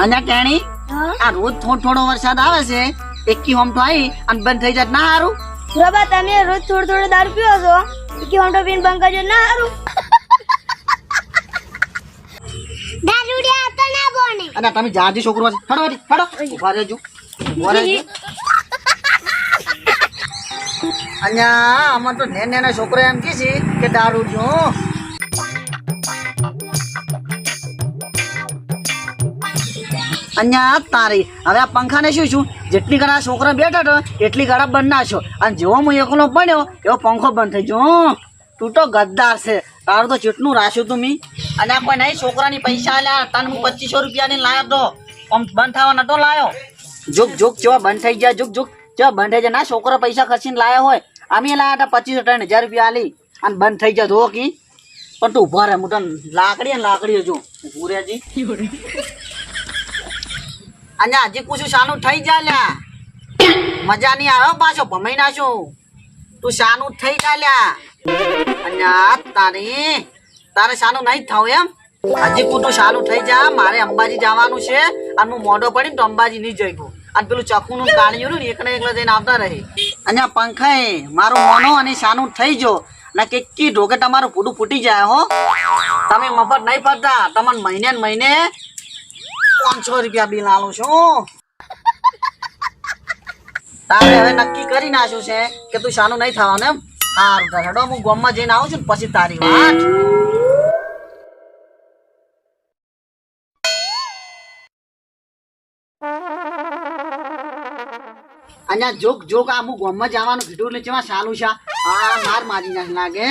અને ટેણી આ રોજ થોડો વરસાદ આવે છે એકી હોમ તો આવી અને બંધ થઈ જાય ના હારું બાબા તમે રોજ થોડો દારૂ પીવો છો એકી હોમ તો પીને બંધ કરજો ના હારું દારૂડિયા તો ના બોને અને તમે જાજી છોકરો છે ફડો ઉભા રહેજો અહીંયા આમાં તો નેના છોકરો એમ કે છે કે દારૂ જો અહીંયા તારી હવે આ પંખાને શું જેટલી ઘણા છોકરા બેઠા તો એટલી ઘણા બંધ ના છો અને જેવો હું એકલો પડ્યો એવો પંખો બંધ થઈ ગયો તું તો ગદ્દાર છે તારું તો જેટલું રાખ્યું તું મી અને આ કોઈ નહીં છોકરાની પૈસા આલ્યા તને હું 2500 રૂપિયાની લાયો તો આમ બંધ થવા નતો લાયો જોક જેવા બંધ થઈ ગયા જોક જેવા બંધ થઈ જાય ના છોકરા પૈસા ખર્ચીને લાયા હોય અમે લાયા હતા 2500 રૂપિયા આલી અને બંધ થઈ જાય ધો કી પણ તું ઉભા રહે હું તને લાકડી જો ઉભું રહેજી અહીંયા હજી પૂછું શાનું થઈ જાય લ્યા મજા નહીં આવે પાછો ભમાઈ નાખું તું શાનું થઈ જાય લ્યા અહીંયા તારે શાનું નહીં થાવ એમ હજી પૂછું શાનું થઈ જા મારે અંબાજી જવાનું છે અને હું મોઢો પડીને તો અંબાજી નહીં જઈ ગયું અને પેલું ચકુનું કાણિયું ને એકને એકલા જઈને આવતા રહે અહીંયા પંખાએ મારું મોનો અને શાનું થઈ જો ના કે ઢોકે તમારું પૂડું ફૂટી જાય હો તમે મફત નહીં ફરતા તમને મહિને ને મહિને 500 રૂપિયા બિલ આલું છું તારે હવે નક્કી કરી નાખ્યું છે કે તું શાનું નહીં થવાનું એમ સારું હેડો હું ગામમાં જઈને આવું છું પછી તારી વાત અહીંયા જોક આ હું ગામમાં જવાનું કીધું એટલે ચેવા સાલું છે આ માર મારી ના લાગે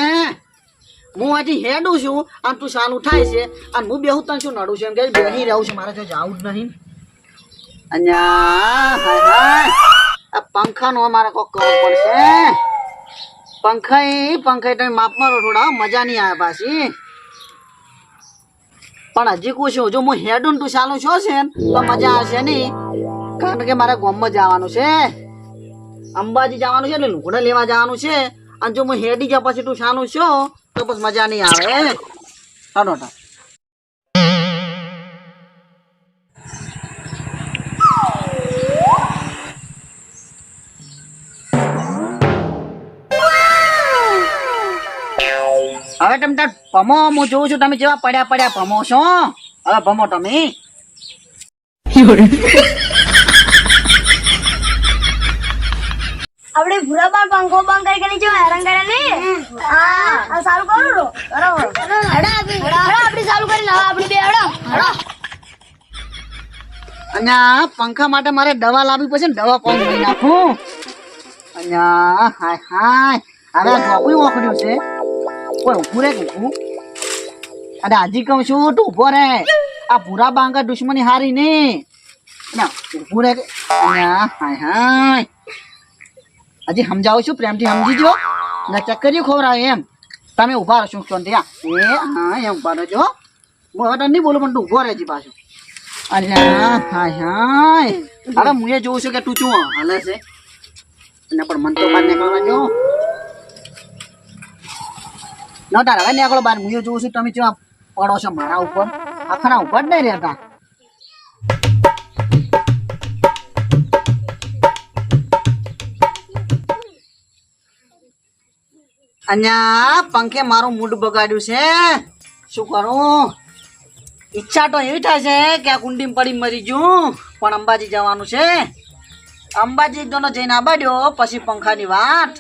હું હજી હેડું છું અને તું સાલું થાય છે અને હું બેહું તને શું નડું છું એમ કે બેહી રહું છું મારે જો જવું જ નહીં અહીંયા હાય આ પંખાનો અમારે કોક કરવો પડશે પંખાઈ તમે માપ મારો થોડા મજા નહીં આવે પાછી પણ હજી પૂછું જો હું હેડું તું સાલું છો છે તો મજા આવશે નહીં કારણ કે મારે ગામમાં જવાનું છે અંબાજી જવાનું છે એટલે લુગડા લેવા જવાનું છે અને જો હું હેડી ગયા પછી તું સાનું છો તો બસ મજા નહીં આવે હાડો હવે તમે તાર ભમો હું જોઉં છું તમે જેવા પડ્યા ભમો છો હવે ભમો તમે આપણે ભૂરાબા પંખો બંધ કરી જો હેરાન કરે ને હા ચાલુ કરું રો બરાબર આપણે ચાલુ કરીને હવે આપણી બે હડો અને પંખા માટે મારે દવા લાવવી પડશે ને દવા પંખ લઈ નાખું અને હાય હવે ગોપું ઓકડ્યું છે કોઈ ઉભું રે ઉભું અને હજી કહું છું તું ઉભો રે આ ભૂરા બાંગા દુશ્મની હારી ને ઉભું રે હાય હજી સમજાવું છું પ્રેમથી સમજી જો ને ચક્કરી ખવડાવે એમ તમે ઉભા રહેશો શાંતિ એમ ઉભા રહેજો હું હવે તને નહીં બોલું પણ તું ઉભો રહેજી પાછું અરે હાય હવે હું એ જોઉં છું કે તું શું હાલે છે અને પણ મન તો બહાર નીકળવા જો ન તાર હવે નીકળો બહાર હું એ જોઉં છું તમે કેવા પડો છો મારા ઉપર આખા ઉપર જ નહીં રહેતા અહીંયા પંખે મારું મૂડ બગાડ્યું છે શું કરું ઈચ્છા તો એવી થાય છે કે આ કુંડી પડી મરી ગયું પણ અંબાજી જવાનું છે અંબાજી એક જણો જઈને આબાડ્યો પછી પંખાની વાત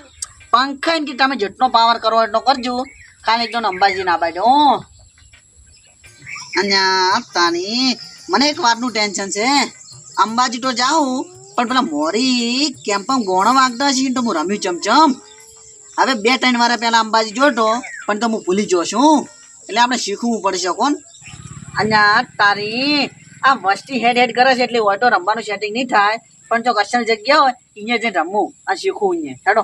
પંખા તમે જેટલો પાવર કરો એટલો કરજો કાલે એક જણો અંબાજી ના આબાડ્યો અહીંયા તાની મને એક વાતનું ટેન્શન છે અંબાજી તો જાઉં પણ પેલા મોરી કેમ્પમાં ગોણો વાગતા છે તો હું રમ્યું ચમચમ હવે 2-3 વાર પહેલા અંબાજી જોતો પણ તો હું ભૂલી ગયો છું એટલે આપણે શીખવું પડશે કોણ અહીંયા તારી આ વસ્તી હેડ કરે છે એટલે હોય તો રમવાનું સેટિંગ નહીં થાય પણ જો કશલ જગ્યા હોય અહીંયા જઈને રમવું આ શીખવું અહીંયા હેડો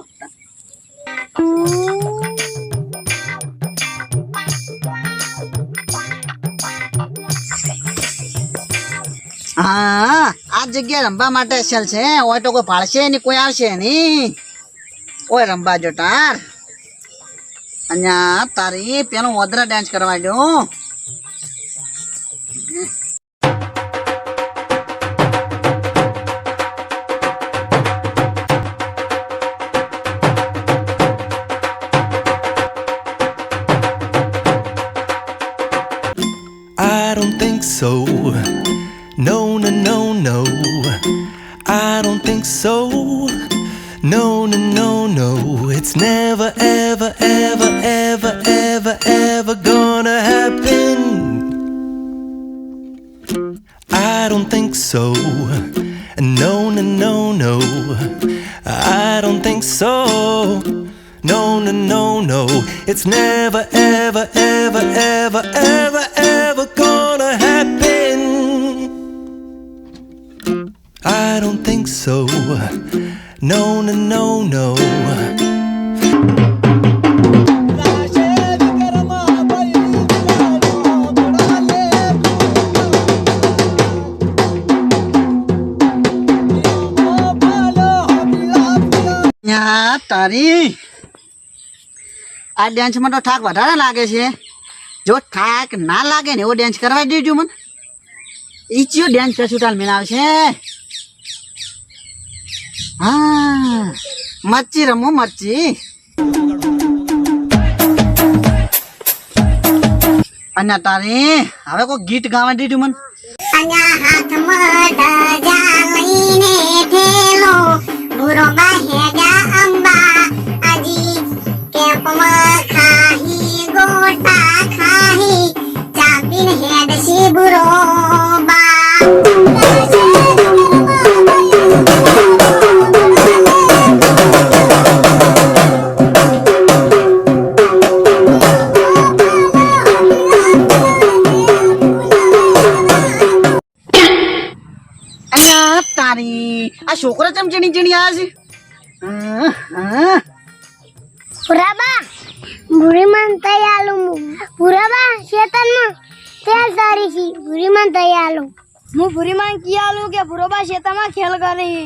હા આ જગ્યા રમવા માટે અસલ છે હોય તો કોઈ ભાળશે નહીં કોઈ આવશે નહીં ઓય રંબા જો તાર અહીંયા તારી પેલો ઓદરા ડાન્સ કરવા દો I don't think so. No, no, no, no. It's never, ever, ever, ever, ever, ever gonna happen. I don't think so. No, no, no, no. I don't think so. No, no, no, no. It's never, ever, ever, ever, ever, ever gonna happen. I don't think so. No, no, no, no. યા તારી આ ડેન્સમાં તો થાક વધારે લાગે છે. જો થાક ના લાગે ને એવો ડેન્સ કરવા દેજો મને. ઈ ચિયો ડેન્સ કરશું તાલ મેળ આવશે. હા મરચી રમો મરચી. અને તારી હવે કોઈ ગીત ગાવા દીધું મને. અહીંયા હાથમાં ધજા લઈને ઠેલો ભૂરો બાહેજા અંબા આજી કેપમાં ખાહી ગોટા ખાહી ચાપીન હેડસી ભૂરો તારી આ છોકરા ચમ ચીણી ચીણી આવ્યા છે. પુરાબા ભૂરીમાન તૈયાલું પુરાબા શેતનમાં તેલ તારી છી ભૂરીમાન તૈયાલું હું ભૂરીમાન કિયાલું કે પુરાબા શેતમાં ખેલ કરી.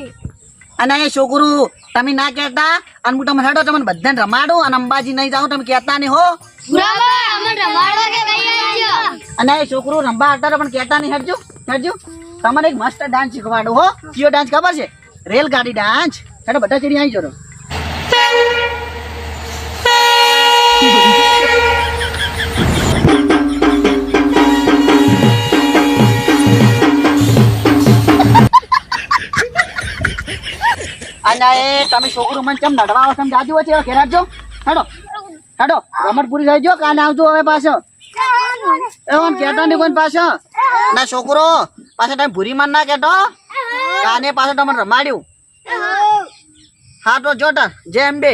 અને એ છોકરું તમે ના કહેતા અને હું તમે હેડો તમને બધાને રમાડું અને અંબાજી નહીં જાઉં તમે કહેતા નહીં હો. પુરાબા અમે રમાડવા કે કઈ અને એ છોકરું રંબા હતા પણ કહેતા નહીં. હેડજો હેડજો તમને એક મસ્ત ડાન્સ શીખવાડું હો. કયો ડાન્સ ખબર છે? રેલગાડી ડાન્સ. હેડો બધા ચડી આવી જરો. અને એ તમે છોકરું મને કેમ નડવા આવો તમે જાજુ છે ઘેર આવજો. હેડો હેડો રમત પૂરી થઈ ગયો કાલે આવજો હવે પાછો. એમ કહેતા નહીં કોઈ પાછો ના છોકરો પાછો તમે ભૂરી માન ના કહેતો. કાને પાછો તમને રમાડ્યું. હા તો જોતા જેમ બે